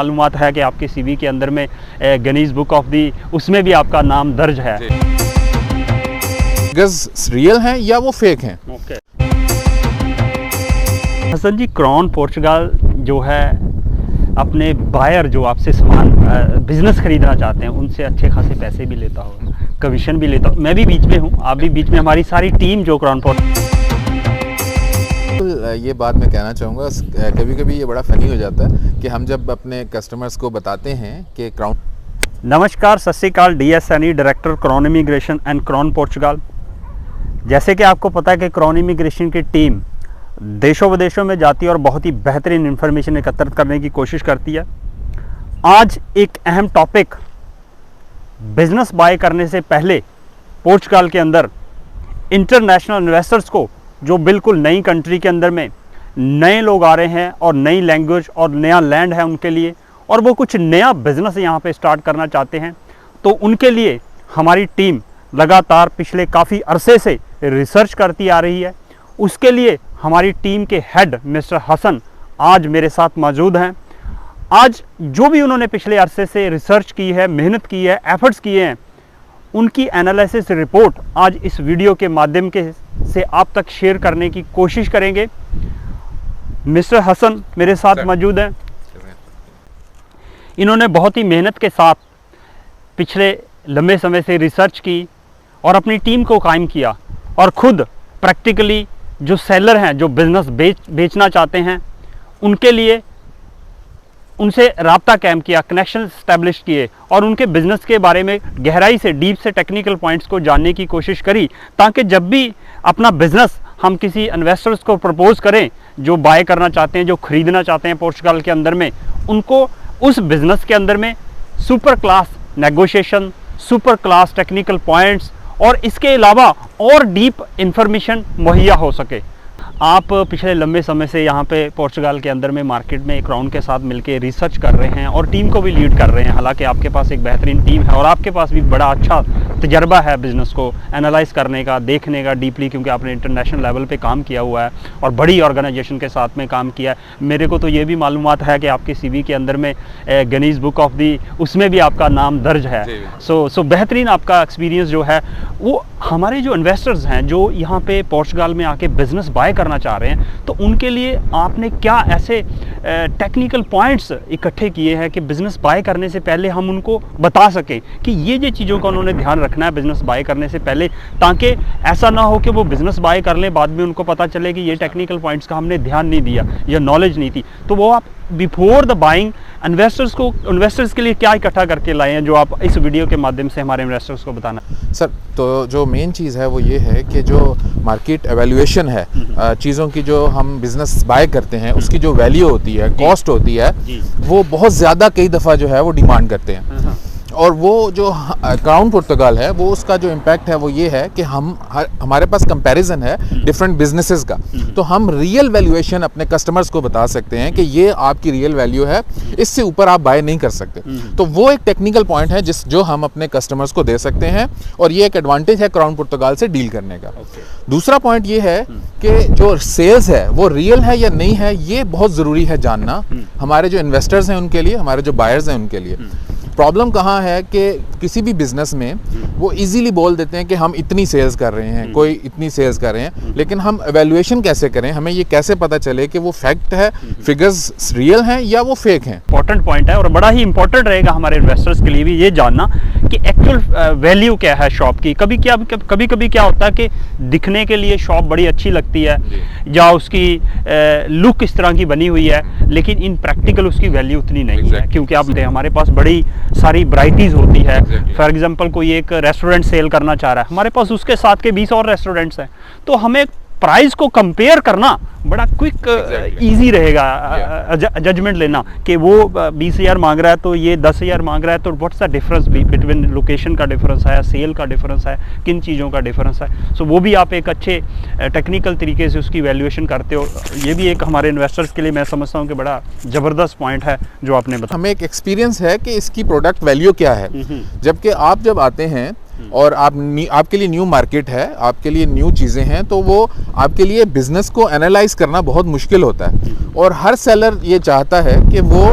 मालूमात है कि आपके सीवी के अंदर में गिनीज बुक ऑफ दी उसमें भी आपका नाम दर्ज है। रियल हैं या वो फेक हैं? हसन जी, क्राउन पोर्चुगल जो है अपने बायर जो आपसे सामान बिजनेस खरीदना चाहते हैं उनसे अच्छे खासे पैसे भी लेता हो, कमीशन भी लेता हो। मैं भी बीच में हूँ, आप भी बीच में, हमारी सारी टीम जो क्राउन पोर्चुगल। ये बात मैं कहना चाहूँगा, कभी कभी ये बड़ा फ़नी हो जाता है कि हम जब अपने कस्टमर्स को बताते हैं कि क्राउन। नमस्कार, सत श्री अकाल, DSNE director crown immigration and crown Portugal. जैसे कि आपको पता है कि क्राउन इमिग्रेशन की टीम देशों विदेशों में जाती है और बहुत ही बेहतरीन इन्फॉर्मेशन एकत्रित करने की कोशिश करती है। आज एक अहम टॉपिक, बिजनेस बाय करने से पहले पोर्चुगल के अंदर इंटरनेशनल इन्वेस्टर्स को, जो बिल्कुल नई कंट्री के अंदर में नए लोग आ रहे हैं और नई लैंग्वेज और नया लैंड है उनके लिए, और वो कुछ नया बिजनेस यहाँ पे स्टार्ट करना चाहते हैं, तो उनके लिए हमारी टीम लगातार पिछले काफ़ी अरसे से रिसर्च करती आ रही है। उसके लिए हमारी टीम के हेड मिस्टर हसन आज मेरे साथ मौजूद हैं। आज जो भी उन्होंने पिछले अरसे से रिसर्च की है, मेहनत की है, एफर्ट्स किए हैं, उनकी एनालिसिस रिपोर्ट आज इस वीडियो के माध्यम से आप तक शेयर करने की कोशिश करेंगे। मिस्टर हसन मेरे साथ मौजूद हैं। इन्होंने बहुत ही मेहनत के साथ पिछले लंबे समय से रिसर्च की और अपनी टीम को कायम किया, और ख़ुद प्रैक्टिकली जो सेलर हैं, जो बिज़नेस बेचना चाहते हैं, उनके लिए उनसे राब्ता कायम किया, कनेक्शन इस्टेब्लिश किए और उनके बिज़नेस के बारे में गहराई से, डीप से टेक्निकल पॉइंट्स को जानने की कोशिश करी, ताकि जब भी अपना बिज़नेस हम किसी इन्वेस्टर्स को प्रपोज़ करें जो बाय करना चाहते हैं, जो ख़रीदना चाहते हैं पोर्चुगल के अंदर में, उनको उस बिज़नेस के अंदर में super class negotiation, super class technical points और इसके अलावा और डीप इंफॉर्मेशन मुहैया हो सके। आप पिछले लंबे समय से यहाँ पे पोर्चुगल के अंदर में मार्केट में क्राउन के साथ मिलके रिसर्च कर रहे हैं और टीम को भी लीड कर रहे हैं। हालांकि आपके पास एक बेहतरीन टीम है और आपके पास भी बड़ा अच्छा तजर्बा है बिज़नेस को एनालाइज करने का, देखने का डीपली, क्योंकि आपने इंटरनेशनल लेवल पे काम किया हुआ है और बड़ी ऑर्गेनाइजेशन के साथ में काम किया है। मेरे को तो ये भी मालूमात है कि आपके CV के अंदर में गिनीज बुक ऑफ दी उसमें भी आपका नाम दर्ज है। सो बेहतरीन आपका एक्सपीरियंस जो है वो हमारे जो इन्वेस्टर्स हैं जो यहाँ पे पोर्चुगल में आके बिज़नेस बाय करना चाह रहे हैं, तो उनके लिए आपने क्या ऐसे टेक्निकल पॉइंट्स इकट्ठे किए हैं कि बिज़नेस बाय करने से पहले हम उनको बता सकें कि ये चीज़ों का उन्होंने ध्यान रखना है बिज़नेस बाय करने से पहले, ताकि ऐसा ना हो कि वो बिज़नेस बाय कर लें, बाद में उनको पता चले कि ये टेक्निकल पॉइंट्स का हमने ध्यान नहीं दिया या नॉलेज नहीं थी। तो वो आप बिफोर द बाइंग इन्वेस्टर्स के लिए क्या इकट्ठा करके लाए हैं जो आप इस वीडियो के माध्यम से हमारे इन्वेस्टर्स को बताना? सर, तो जो मेन चीज़ है वो ये है कि जो मार्केट एवेल्यूएशन है, चीज़ों की जो हम बिज़नेस बाय करते हैं उसकी जो वैल्यू होती है, कॉस्ट होती है, वो बहुत ज़्यादा कई दफ़ा जो है वो डिमांड करते हैं। और वो जो क्राउन पोर्चुगल है वो उसका जो इम्पैक्ट है वो ये है कि हमारे पास कंपैरिजन है डिफरेंट बिजनेसेस का, तो हम रियल वैल्यूएशन अपने कस्टमर्स को बता सकते हैं कि ये आपकी रियल वैल्यू है, इससे ऊपर आप बाय नहीं कर सकते। तो वो एक टेक्निकल पॉइंट है जो हम अपने कस्टमर्स को दे सकते हैं, और ये एक एडवांटेज है क्राउन पोर्चुगल से डील करने का। दूसरा पॉइंट ये है कि जो सेल्स है वो रियल है या नहीं है, ये बहुत ज़रूरी है जानना हमारे जो इन्वेस्टर्स हैं उनके लिए, हमारे जो बायर्स हैं उनके लिए। प्रॉब्लम कहाँ है कि किसी भी बिजनेस में वो इजीली बोल देते हैं कि हम इतनी सेल्स कर रहे हैं, कोई इतनी सेल्स कर रहे हैं, लेकिन हम एवेल्यूएशन कैसे करें, हमें ये कैसे पता चले कि वो फैक्ट है, फिगर्स रियल हैं या वो फेक हैं? इंपॉर्टेंट पॉइंट है और बड़ा ही इंपॉर्टेंट रहेगा हमारे इन्वेस्टर्स के लिए भी ये जानना कि एक्चुअल वैल्यू क्या है शॉप की। कभी कभी क्या होता है कि दिखने के लिए शॉप बड़ी अच्छी लगती है या उसकी लुक इस तरह की बनी हुई है, लेकिन इन प्रैक्टिकल उसकी वैल्यू उतनी नहीं है, क्योंकि आप हमारे पास बड़ी सारी वैराइटीज़ होती है। फॉर एग्जांपल कोई एक रेस्टोरेंट सेल करना चाह रहा है, हमारे पास उसके साथ के 20 और रेस्टोरेंट्स हैं, तो हमें प्राइस को कंपेयर करना बड़ा क्विक इजी रहेगा जजमेंट लेना कि वो 20,000 मांग रहा है तो ये 10,000 मांग रहा है, तो what's the difference between location का डिफरेंस है, सेल का डिफरेंस है, किन चीज़ों का डिफरेंस है। सो वो भी आप एक अच्छे टेक्निकल तरीके से उसकी वैल्यूएशन करते हो। ये भी एक हमारे इन्वेस्टर्स के लिए मैं समझता हूँ कि बड़ा ज़बरदस्त पॉइंट है जो आपने बताया। हमें एक एक्सपीरियंस है कि इसकी प्रोडक्ट वैल्यू क्या है, जबकि आप जब आते हैं और आपके लिए न्यू मार्केट है, आपके लिए न्यू चीज़ें हैं, तो वो आपके लिए बिज़नेस को एनालाइज करना बहुत मुश्किल होता है। और हर सेलर ये चाहता है कि वो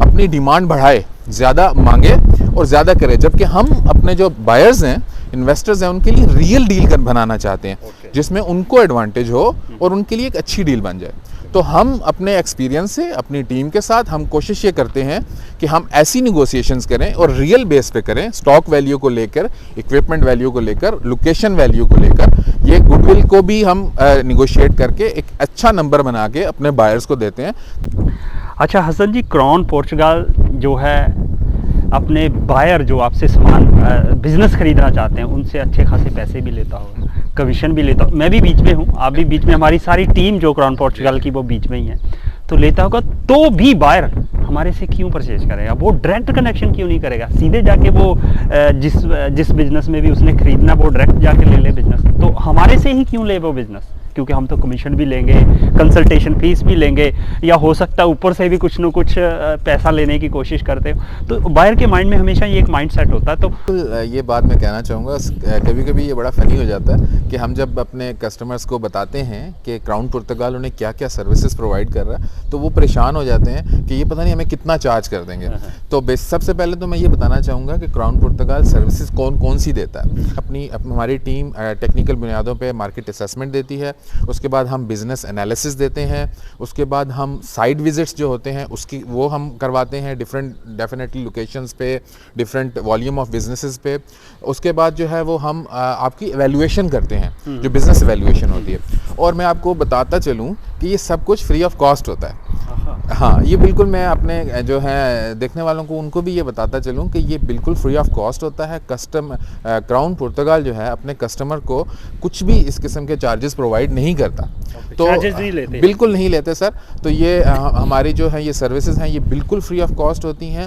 अपनी अपनी डिमांड बढ़ाए, ज़्यादा मांगे और ज़्यादा करे, जबकि हम अपने जो बायर्स हैं, इन्वेस्टर्स हैं, उनके लिए रियल डील बनाना चाहते हैं जिसमें उनको एडवांटेज हो और उनके लिए एक अच्छी डील बन जाए। तो हम अपने एक्सपीरियंस से अपनी टीम के साथ हम कोशिश ये करते हैं कि हम ऐसी निगोशिएशंस करें और रियल बेस पे करें, स्टॉक वैल्यू को लेकर, इक्विपमेंट वैल्यू को लेकर, लोकेशन वैल्यू को लेकर, ये गुडविल को भी हम निगोशिएट करके एक अच्छा नंबर बना के अपने बायर्स को देते हैं। अच्छा हसन जी, क्राउन पोर्चुगल जो है अपने बायर जो आपसे सामान बिजनेस खरीदना चाहते हैं उनसे अच्छे खासे पैसे भी लेता होगा, कमीशन भी लेता हो, मैं भी बीच में हूँ, आप भी बीच में, हमारी सारी टीम जो क्राउन पोर्चुगल की वो बीच में ही है, तो लेता होगा, तो भी बायर हमारे से क्यों परचेज करेगा? वो डायरेक्ट कनेक्शन क्यों नहीं करेगा? सीधे जाके वो जिस बिजनेस में भी उसने खरीदना वो डायरेक्ट जाके ले ले बिजनेस, तो हमारे से ही क्यों ले वो बिजनेस? क्योंकि हम तो कमीशन भी लेंगे, कंसल्टेशन फीस भी लेंगे, या हो सकता है ऊपर से भी कुछ न कुछ पैसा लेने की कोशिश करते हो। तो बायर के माइंड में हमेशा ये एक माइंड सेट होता है। तो ये बात मैं कहना चाहूँगा, कभी कभी ये बड़ा फ़नी हो जाता है कि हम जब अपने कस्टमर्स को बताते हैं कि क्राउन पोर्चुगल उन्हें क्या क्या सर्विसेज प्रोवाइड कर रहा है, तो वो परेशान हो जाते हैं कि ये पता नहीं हमें कितना चार्ज कर देंगे। तो सबसे पहले तो मैं ये बताना चाहूँगा कि क्राउन पोर्चुगल सर्विसेज कौन कौन सी देता है। हमारी टीम टेक्निकल बुनियादों पर मार्केट असेसमेंट देती है, उसके बाद हम बिज़नेस एनालिसिस देते हैं, उसके बाद हम साइट विजिट्स जो होते हैं उसकी वो हम करवाते हैं डिफरेंट डेफिनेटली लोकेशंस पे, डिफरेंट वॉल्यूम ऑफ बिजनेसेस पे। उसके बाद जो है वो हम आपकी एवेल्युएशन करते हैं, जो बिज़नेस एवेल्युएशन होती है। और मैं आपको बताता चलूँ कि ये सब कुछ फ्री ऑफ कॉस्ट होता है। हाँ, ये बिल्कुल, मैं अपने जो है देखने वालों को उनको भी ये बताता चलूँ कि ये बिल्कुल फ्री ऑफ कॉस्ट होता है। क्राउन पोर्चुगल जो है अपने कस्टमर को कुछ भी इस किस्म के चार्जेस प्रोवाइड नहीं करता। तो नहीं लेते, बिल्कुल नहीं लेते सर। तो ये हमारी जो है ये सर्विसेज हैं ये बिल्कुल फ्री ऑफ कॉस्ट होती हैं।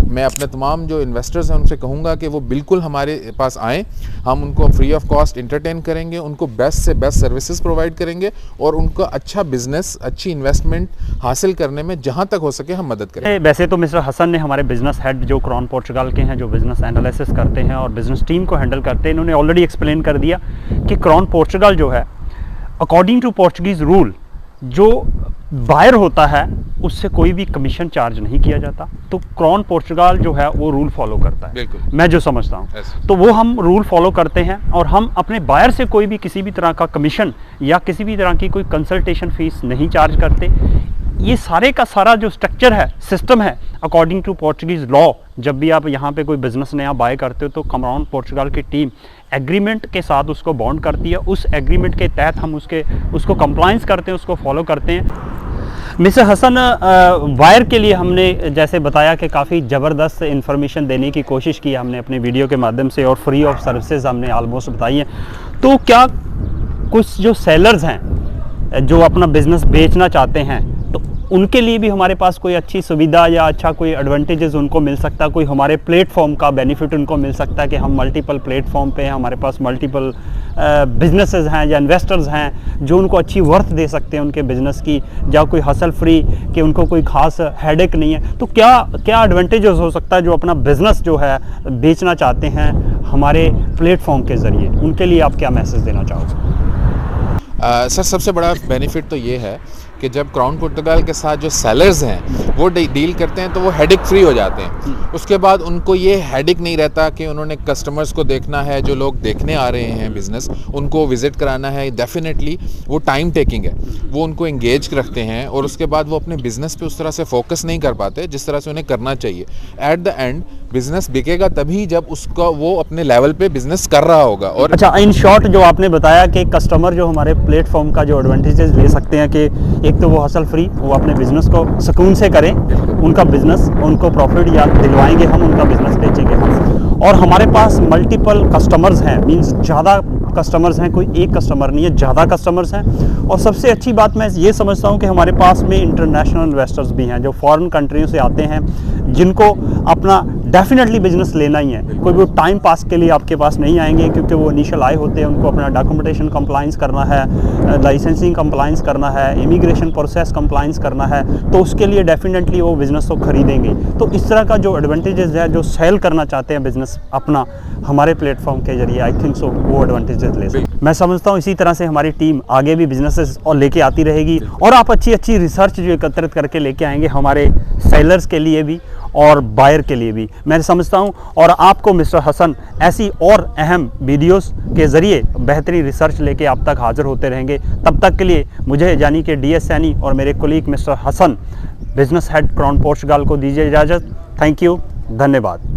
मैं अपने तमाम जो इन्वेस्टर्स हैं उनसे कहूँगा कि वो बिल्कुल हमारे पास आएँ, हम उनको फ्री ऑफ कॉस्ट इंटरटेन करेंगे, उनको बेस्ट से बेस्ट सर्विसेज प्रोवाइड करेंगे और उनको अच्छा बिजनेस, अच्छी इन्वेस्टमेंट हासिल करने में जहाँ तक हो सके हम मदद करें। वैसे तो मिस्टर हसन ने, हमारे बिजनेस हेड जो क्राउन पोर्चुगल के हैं, जो बिजनेस एनालिसिस करते हैं और बिजनेस टीम को हैंडल करते हैं, इन्होंने ऑलरेडी एक्सप्लेन कर दिया कि क्राउन पोर्चुगल जो है अकॉर्डिंग टू पोर्चुगीज रूल जो बायर होता है उससे कोई भी कमीशन चार्ज नहीं किया जाता। तो क्राउन पोर्चुगल जो है वो रूल फॉलो करता है, बिल्कुल, मैं जो समझता हूँ। तो वो हम रूल फॉलो करते हैं और हम अपने बायर से कोई भी किसी भी तरह का कमीशन या किसी भी तरह की कोई कंसल्टेशन फीस नहीं चार्ज करते। ये सारे का सारा जो स्ट्रक्चर है, सिस्टम है, अकॉर्डिंग टू पोर्चुगीज लॉ, जब भी आप यहाँ पे कोई बिजनेस नया बाय करते हो तो क्राउन पोर्चुगल की टीम एग्रीमेंट के साथ उसको बॉन्ड करती है। उस एग्रीमेंट के तहत हम उसको कंप्लायंस करते हैं, उसको फॉलो करते हैं। मिस्टर हसन, वायर के लिए हमने जैसे बताया कि काफ़ी ज़बरदस्त इन्फॉर्मेशन देने की कोशिश की हमने अपने वीडियो के माध्यम से, और फ्री ऑफ सर्विसेज हमने ऑलमोस्ट बताई हैं। तो क्या कुछ जो सेलर्स हैं जो अपना बिज़नेस बेचना चाहते हैं, तो उनके लिए भी हमारे पास कोई अच्छी सुविधा या अच्छा कोई एडवांटेजेस उनको मिल सकता है, कोई हमारे प्लेटफॉर्म का बेनिफिट उनको मिल सकता है कि हम मल्टीपल प्लेटफॉर्म पे हैं, हमारे पास मल्टीपल बिजनेसेस हैं या इन्वेस्टर्स हैं जो उनको अच्छी वर्थ दे सकते हैं उनके बिज़नेस की, या कोई हसल फ्री कि उनको कोई खास हेडेक नहीं है। तो क्या एडवांटेजेस हो सकता है जो अपना बिज़नेस जो है बेचना चाहते हैं हमारे प्लेटफॉर्म के ज़रिए, उनके लिए आप क्या मैसेज देना चाहोगे? सर, सबसे बड़ा बेनिफिट तो ये है कि जब क्राउन पोर्चुगल के साथ जो सेलर्स हैं वो डील करते हैं तो वो हेडेक फ्री हो जाते हैं। उसके बाद उनको ये हेडेक नहीं रहता कि उन्होंने कस्टमर्स को देखना है, जो लोग देखने आ रहे हैं बिज़नेस उनको विज़िट कराना है। डेफिनेटली वो टाइम टेकिंग है, वो उनको एंगेज रखते हैं और उसके बाद वो अपने बिज़नेस पे उस तरह से फोकस नहीं कर पाते जिस तरह से उन्हें करना चाहिए। एट द एंड बिज़नेस बिकेगा तभी जब उसका वो अपने लेवल पे बिज़नेस कर रहा होगा। और अच्छा, इन शॉर्ट जो आपने बताया कि कस्टमर जो हमारे प्लेटफॉर्म का जो एडवांटेजेस ले सकते हैं कि एक तो वो हसल फ्री, वो अपने बिज़नेस को सुकून से करें, उनका बिज़नेस उनको प्रॉफिट या दिलवाएंगे हम, उनका बिज़नेस बेचेंगे हम, और हमारे पास मल्टीपल कस्टमर्स हैं, मींस ज़्यादा कस्टमर्स हैं, कोई एक कस्टमर नहीं है, ज़्यादा कस्टमर्स हैं। और सबसे अच्छी बात मैं ये समझता हूँ कि हमारे पास में इंटरनेशनल इन्वेस्टर्स भी हैं जो फॉरेन कंट्रियों से आते हैं, जिनको अपना डेफिनेटली बिजनेस लेना ही है। कोई वो टाइम पास के लिए आपके पास नहीं आएंगे, क्योंकि वो इनिशियल आए होते हैं, उनको अपना डॉक्यूमेंटेशन कंप्लाइंस करना है, लाइसेंसिंग कंप्लाइंस करना है, इमिग्रेशन प्रोसेस कंप्लाइंस करना है, तो उसके लिए डेफिनेटली वो बिज़नेस तो खरीदेंगे। तो इस तरह का जो एडवांटेजेस है, जो सेल करना चाहते हैं बिज़नेस अपना हमारे प्लेटफॉर्म के जरिए, आई थिंक सो वो एडवांटेजेस ले सकते। मैं समझता हूँ इसी तरह से हमारी टीम आगे भी बिजनेसेस और लेके आती रहेगी, और आप अच्छी अच्छी रिसर्च जो एकत्रित करके लेके आएंगे हमारे सेलर्स के लिए भी और बायर के लिए भी, मैं समझता हूं। और आपको मिस्टर हसन ऐसी और अहम वीडियोस के ज़रिए बेहतरीन रिसर्च लेके आप तक हाज़िर होते रहेंगे। तब तक के लिए मुझे यानी कि DS सैनी और मेरे colleague mister Hasan, business head Crown Portugal को दीजिए इजाज़त। थैंक यू, धन्यवाद।